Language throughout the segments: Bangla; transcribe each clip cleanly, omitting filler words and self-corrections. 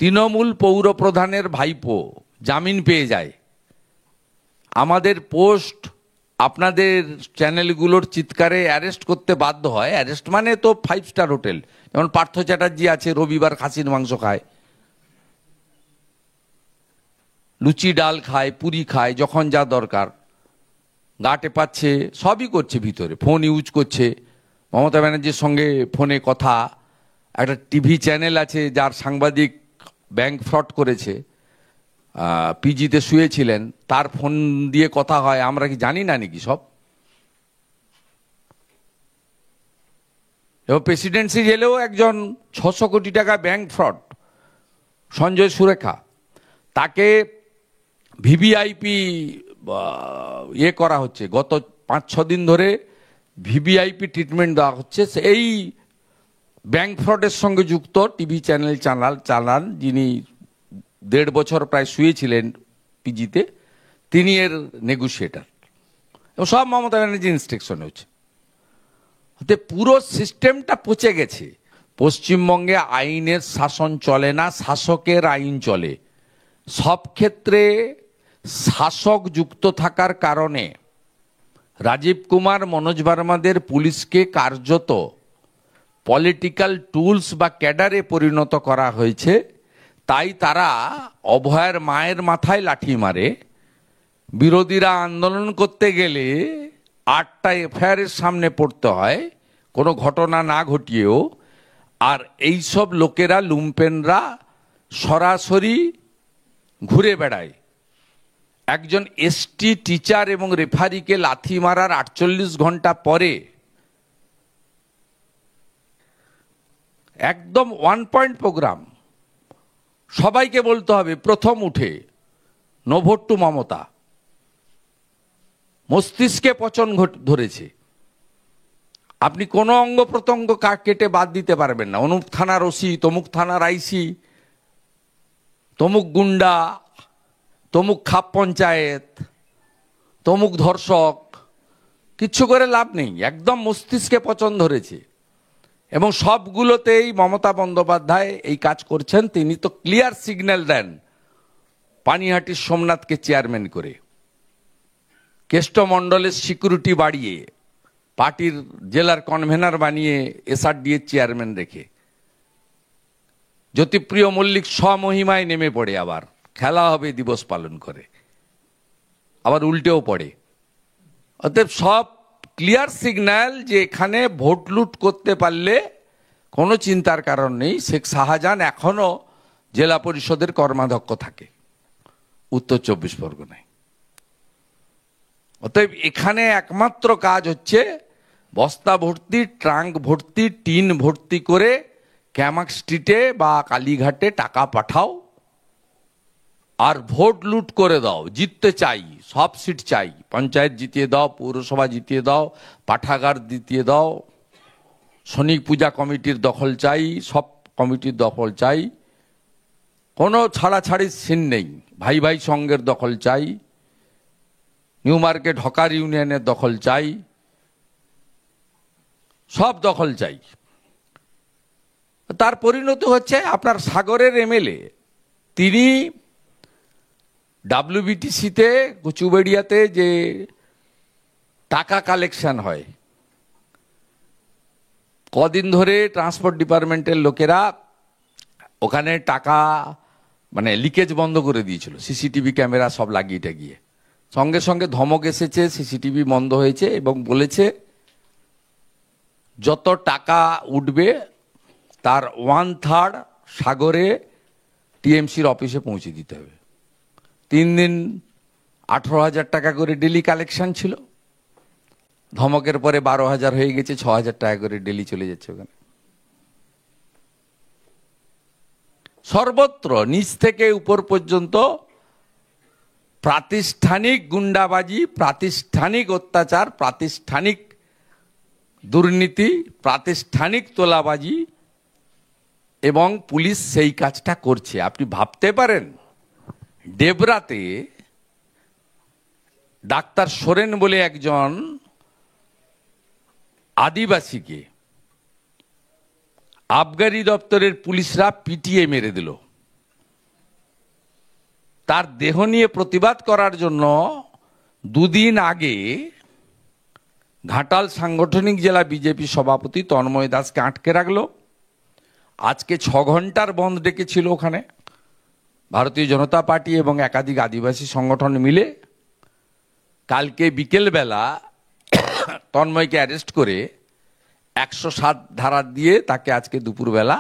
তৃণমূল পৌর প্রধানের ভাইপো জামিন পেয়ে যায়, আমাদের পোস্ট আপনাদের চ্যানেলগুলোর চিৎকারে অ্যারেস্ট করতে বাধ্য হয়। অ্যারেস্ট মানে তো 5 স্টার হোটেল, যেমন পার্থ চ্যাটার্জি আছে, রবিবার খাসির মাংস খায়, লুচি ডাল খায়, পুরি খায়, যখন যা দরকার গা টেপাচ্ছে, সবই করছে, ভিতরে ফোন ইউজ করছে। মমতা ব্যানার্জির সঙ্গে ফোনে কথা, একটা টিভি চ্যানেল আছে যার সাংবাদিক ব্যাংক ফ্রড করেছে, পিজিতে শুয়েছিলেন, তার ফোন দিয়ে কথা হয়, আমরা কি জানি না নাকি সব? এবং প্রেসিডেন্সি জেলেও একজন 600 কোটি টাকা ব্যাংক ফ্রড, সঞ্জয় সুরেখা, তাকে ভিভিআইপি করা হচ্ছে, গত 5-6 দিন ধরে ভিভিআইপি ট্রিটমেন্ট দেওয়া হচ্ছে। এই ব্যাংক ফ্রডের সঙ্গে যুক্ত টিভি চ্যানেল চালান যিনি 1.5 বছর প্রায় শুয়েছিলেন পিজিতে, তিনি এর নেগোসিয়েটার, এবং সব মমতা ব্যানার্জি ইনস্ট্রাকশন হচ্ছে। পুরো সিস্টেমটা পচে গেছে। পশ্চিমবঙ্গে আইনের শাসন চলে না, শাসকের আইন চলে। সব ক্ষেত্রে শাসক যুক্ত থাকার কারণে রাজীব কুমার, মনোজ ভার্মাদের পুলিশকে কার্যত পলিটিক্যাল টুলস বা ক্যাডারে পরিণত করা হয়েছে। তাই তারা অভয়ের মায়ের মাথায় লাঠি মারে। বিরোধীরা আন্দোলন করতে গেলে 8টা এফআইআরের সামনে পড়তে হয়, কোনো ঘটনা না ঘটিয়েও। আর এইসব লোকেরা, লুম্পেনরা সরাসরি ঘুরে বেড়ায়। একজন এসটি টিচার এবং রেফারিকে লাথি মারার 48 ঘন্টা পরে একদম 1 পয়েন্ট প্রোগ্রাম, সবাইকে বলতে হবে প্রথম উঠে নো ভোট টু মমতা। মস্তিষ্কে পচন ধরেছে, আপনি কোনো অঙ্গ প্রত্যঙ্গ কেটে বাদ দিতে পারবেন না। অনুপ থানার ওসি, তমুক থানার আইসি, তমুক গুন্ডা, তমুক খাপ পঞ্চায়েত, তমুক ধর্ষক, কিচ্ছু করে লাভ নেই, একদম মস্তিষ্কে পচন ধরেছে। এবং সবগুলোতেই মমতা বন্দ্যোপাধ্যায় এই কাজ করছেন। তিনি তো ক্লিয়ার সিগন্যাল দেন পানিহাটির সোমনাথকে চেয়ারম্যান করে, কেষ্টমণ্ডলের সিকিউরিটি বাড়িয়ে, পার্টির জেলার কনভেনার বানিয়ে এসআরডি এর চেয়ারম্যান রেখে, জ্যোতিপ্রিয় মল্লিক স্বমহিমায় নেমে পড়ে, আবার খেলা হবে দিবস পালন করে, আবার উল্টেও পড়ে। অতএব সব ক্লিয়ার সিগন্যাল যে এখানে ভোট লুট করতে পারলে কোনো চিন্তার কারণ নেই। শেখ শাহজাহান এখনো জেলা পরিষদের কর্মাধ্যক্ষ থাকে উত্তর 24 পরগনায়। অতএব এখানে একমাত্র কাজ হচ্ছে বস্তা ভর্তি, ট্রাঙ্ক ভর্তি, টিন ভর্তি করে ক্যামাক স্ট্রিটে বা কালীঘাটে টাকা পাঠাও আর ভোট লুট করে দাও। জিততে চাই, সব সিট চাই, পঞ্চায়েত জিতিয়ে দাও, পৌরসভা জিতিয়ে দাও, পাঠাগার জিতিয়ে দাও, শনিক পূজা কমিটির দখল চাই, সব কমিটির দখল চাই, কোনো ছাড়াছাড়ির সিন নেই। ভাই ভাই সংঘের দখল চাই, নিউ মার্কেট হকার ইউনিয়নের দখল চাই, সব দখল চাই। তার পরিণতি হচ্ছে আপনার সাগরের এমএলএ, তিনি ডাব্লিউবিটিসিতে কচুবেড়িয়াতে যে টাকা কালেকশন হয়, কদিন ধরে ট্রান্সপোর্ট ডিপার্টমেন্টের লোকেরা ওখানে টাকা মানে লিকেজ বন্ধ করে দিয়েছিল, সিসিটিভি ক্যামেরা সব লাগিয়ে টাগিয়ে। সঙ্গে সঙ্গে ধমক এসেছে, সিসিটিভি বন্ধ হয়েছে এবং বলেছে যত টাকা উঠবে তার 1/3 সাগরে টিএমসির অফিসে পৌঁছে দিতে হবে। 3 দিন 18,000 টাকা করে ডেলি কালেকশন ছিল, ধমকের পরে 12,000 হয়ে গেছে, 6,000 টাকা করে ডেলি চলে যাচ্ছে ওখানে। সর্বত্র নিচ থেকে উপর পর্যন্ত প্রাতিষ্ঠানিক গুন্ডাবাজি, প্রাতিষ্ঠানিক অত্যাচার, প্রাতিষ্ঠানিক দুর্নীতি, প্রাতিষ্ঠানিক তোলাবাজি, এবং পুলিশ সেই কাজটা করছে। আপনি ভাবতে পারেন ডেবরাতে ডাক্তার সোরেন বলে একজন আদিবাসীকে আবগারি দপ্তরের পুলিশরা পিটিয়ে মেরে দিল। তার দেহ নিয়ে প্রতিবাদ করার জন্য দুদিন আগে ঘাটাল সাংগঠনিক জেলা বিজেপি সভাপতি তন্ময় দাসকে আটকে রাখলো। আজকে 6 ঘন্টার বন্ধ ডেকেছিল ওখানে ভারতীয় জনতা পার্টি এবং একাধিক আদিবাসী সংগঠন মিলে। কালকে বিকেলবেলা তন্ময়কে অ্যারেস্ট করে 107 ধারা দিয়ে তাকে আজকে দুপুরবেলা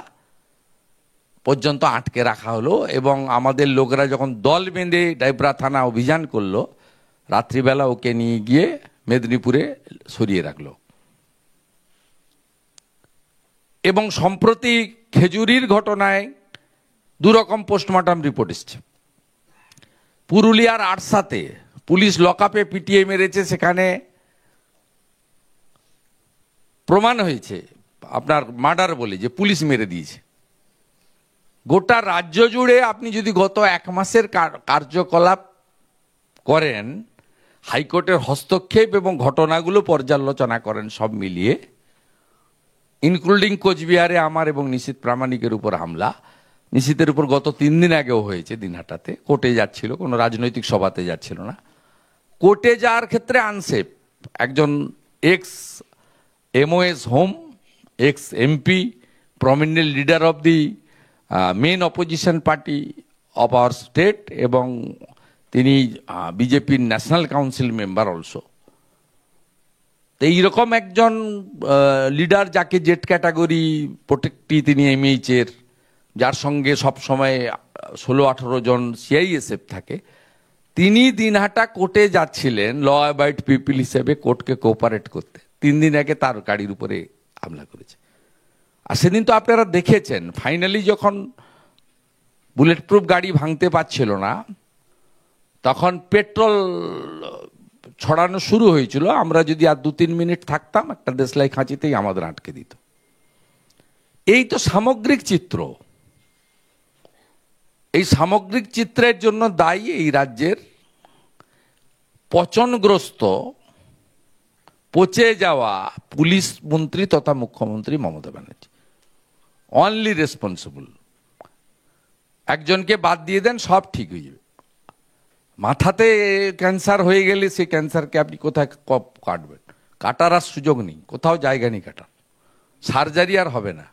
পর্যন্ত আটকে রাখা হলো। এবং আমাদের লোকেরা যখন দল বেঁধে ডাইবরা থানা অভিযান করলো, রাত্রিবেলা ওকে নিয়ে গিয়ে মেদিনীপুরে সরিয়ে রাখলো। এবং সম্প্রতি খেজুরির ঘটনায় দুরকম পোস্টমর্টম রিপোর্ট এসছে। পুরুলিয়ার আরসাতে পুলিশ লকআপে পিটিয়ে মেরেছে, সেখানে প্রমাণ হয়েছে আপনার মার্ডার বলে, যে পুলিশ মেরে দিয়েছে। গোটা রাজ্য জুড়ে আপনি যদি গত 1 মাসের কার্যকলাপ করেন, হাইকোর্টের হস্তক্ষেপ এবং ঘটনাগুলো পর্যালোচনা করেন সব মিলিয়ে, ইনক্লুডিং কোচবিহারে আমার এবং নিশীথ প্রামাণিকের উপর হামলা, নিশীথের উপর গত 3 দিন আগেও হয়েছে দিনহাটাতে, কোর্টে যাচ্ছিল, কোনো রাজনৈতিক সভাতে যাচ্ছিল না, কোর্টে যাওয়ার ক্ষেত্রে আনসেফ। একজন ex MOS home, ex MP, prominent leader of the main opposition party of our state, এবং তিনি বিজেপির ন্যাশনাল কাউন্সিল মেম্বার অলসো। তো এইরকম একজন লিডার, যাকে জেড ক্যাটাগরি প্রোটেক্টি তিনি MH-এর, যার সঙ্গে সব সময় 16-18 জন CISF থাকে, তিনি দিনহাটা কোর্টে যাচ্ছিলেন ল অ্যাবাইড পিপল হিসেবে কোর্টকে কোঅপারেট করতে। 3 দিন আগে তার গাড়ির উপরে হামলা করেছে। আর সেদিন তো আপনারা দেখেছেন, ফাইনালি যখন বুলেট প্রুফ গাড়ি ভাঙতে পারছিল না, তখন পেট্রোল ছড়ানো শুরু হয়েছিল। আমরা যদি আর 2-3 মিনিট থাকতাম, একটা দেশলাই খাঁচিতেই আমাদের আটকে দিত। এই তো সামগ্রিক চিত্র। এই সামগ্রিক চিত্রের জন্য দায়ী এই রাজ্যের পচনগ্রস্ত, পচে যাওয়া পুলিশ মন্ত্রী তথা মুখ্যমন্ত্রী মমতা ব্যানার্জি। Only responsible. একজনকে বাদ দিয়ে দেন, সব ঠিক হয়ে যাবে। মাথাতে ক্যান্সার হয়ে গেলে সেই ক্যান্সারকে আপনি কোথায় কাটবেন? কাটার আর সুযোগ নেই, কোথাও জায়গা নেই কাটার, সার্জারি আর হবে না।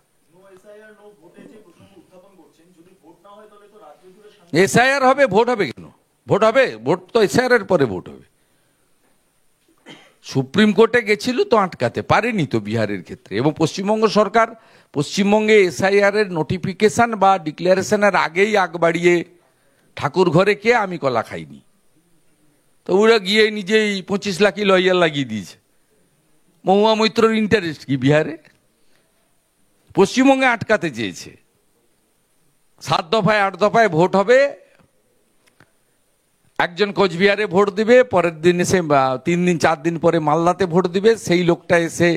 SIR হবে, ভোট হবে কেন? ভোট হবে, ভোট তো SIR এর পরে ভোট হবে। সুপ্রিম কোর্টে গেছিল তো আটকাতে পারেনি তো বিহারের ক্ষেত্রে। এবং পশ্চিমবঙ্গ সরকার পশ্চিমবঙ্গে SIR এর নোটিফিকেশন বা ডিক্লারেশনের আগেই আগ বাড়িয়ে ঠাকুর ঘরে কে আমি কলা খাইনি, তো ওরা গিয়ে নিজেই 25 লাখই লয়ার লাগিয়ে দিয়েছে। মহুয়া মৈত্রর ইন্টারেস্ট কি বিহারে? পশ্চিমবঙ্গে আটকাতে চেয়েছে। 7 দফায় 8 দফায় ভোট হবে, একজন কোচবিহারে ভোট দিবে, পরের দিন এসে 3 দিন 4 দিন পরে মালদাতে ভোট দিবে, সেই লোকটা এসে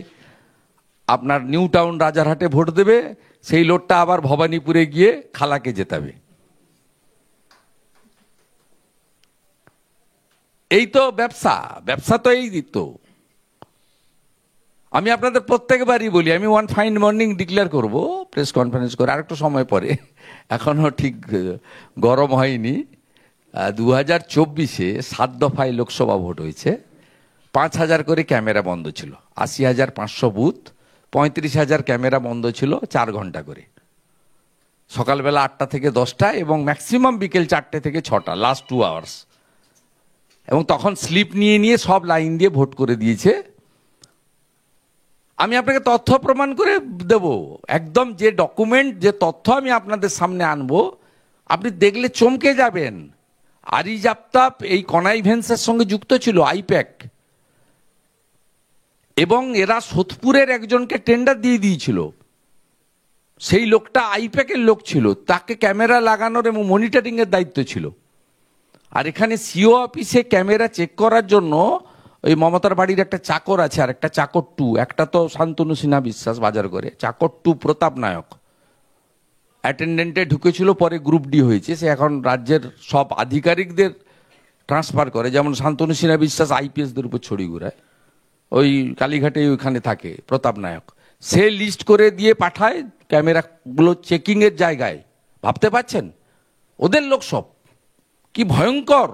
আপনার নিউ টাউন রাজারহাটে ভোট দেবে, সেই লোকটা আবার ভবানীপুরে গিয়ে খালাকে জেতাবে। এই তো ব্যবসা। ব্যবসা তো এই দিত। আমি আপনাদের প্রত্যেকবারই বলি, আমি ওয়ান ফাইন মর্নিং ডিক্লেয়ার করব প্রেস কনফারেন্স করে, আরেকটু সময় পরে, এখনো ঠিক গরম হয়নি। 2024-এ 7 দফায় লোকসভা ভোট হয়েছে। 5,000 করে ক্যামেরা বন্ধ ছিল, 80,500 বুথ, 35,000 ক্যামেরা বন্ধ ছিল 4 ঘন্টা করে, সকালবেলা 8টা থেকে 10টা এবং ম্যাক্সিমাম বিকেল 4টে থেকে 6টা, লাস্ট 2 আওয়ার্স। এবং তখন স্লিপ নিয়ে নিয়ে সব লাইন দিয়ে ভোট করে দিয়েছে। আমি আপনাকে তথ্য প্রমাণ করে দেব, একদম যে ডকুমেন্ট, যে তথ্য আমি আপনাদের সামনে আনবো, আপনি দেখলে চমকে যাবেন। আরিজ আফতাব এই কনাইভেন্সের সঙ্গে যুক্ত ছিল, আইপ্যাক, এবং এরা সোদপুরের একজনকে টেন্ডার দিয়ে দিয়েছিল। সেই লোকটা আইপ্যাকের লোক ছিল, তাকে ক্যামেরা লাগানোর এবং মনিটরিং এর দায়িত্ব ছিল। আর এখানে সিও অফিসে ক্যামেরা চেক করার জন্য ওই মমতার বাড়ির একটা চাকর আছে, আর একটা চাকর 2, একটা তো শান্তনু সিনহা বিশ্বাস বাজার করে, চাকর 2 প্রতাপ নায়ক অ্যাটেন্ডেন্টে ঢুকেছিল, পরে গ্রুপ ডি হয়েছে। সে এখন রাজ্যের সব আধিকারিকদের ট্রান্সফার করে, যেমন শান্তনু সিনহা বিশ্বাস IPS-দের উপর ছড়ি ঘুরায়, ওই কালীঘাটে ওইখানে থাকে প্রতাপ নায়ক। সে লিস্ট করে দিয়ে পাঠায় ক্যামেরাগুলো চেকিংয়ের জায়গায়। ভাবতে পারছেন? ওদের লোক সব, কি ভয়ঙ্কর!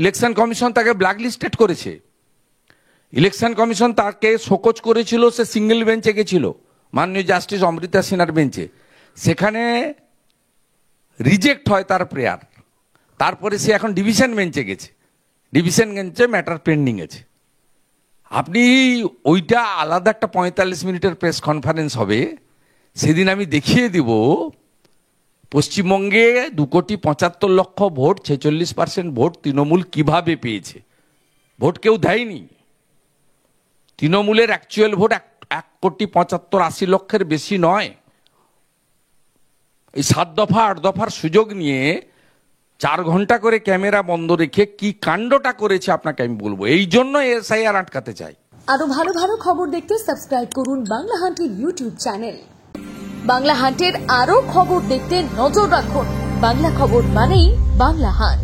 ইলেকশন কমিশন তাকে ব্ল্যাকলিস্টেড করেছে। ইলেকশন কমিশন তাকে শোকজ করেছিল, সে সিঙ্গেল বেঞ্চে গেছিল, মাননীয় জাস্টিস অমৃতা সিনহার বেঞ্চে। সেখানে রিজেক্ট হয় তার প্রেয়ার। তারপরে সে এখন ডিভিশন বেঞ্চে গেছে, ডিভিশন বেঞ্চে ম্যাটার পেন্ডিং আছে। আপনি ওইটা আলাদা একটা 45 মিনিটের প্রেস কনফারেন্স হবে, সেদিন আমি দেখিয়ে দিব পশ্চিমবঙ্গে 2,75,00,000 ভোট, 46% ভোট তৃণমূল কিভাবে পেয়েছে। ভোট কেউ দেয়নি। তৃণমূলের অ্যাকচুয়াল ভোট 1,75,80,00,000 বেশি নয়। এই 7 দফা 8 দফার সুযোগ নিয়ে 4 ঘন্টা করে ক্যামেরা বন্ধ রেখে কি কাণ্ডটা করেছে আপনাকে আমি বলবো। এই জন্য এসআইআর আটকাতে চাই। আরো ভালো ভালো খবর দেখতে সাবস্ক্রাইব করুন বাংলা হান্টের ইউটিউব চ্যানেল। বাংলা হান্টের আরো খবর দেখতে নজর রাখুন। বাংলা খবর মানেই বাংলা হান্ট।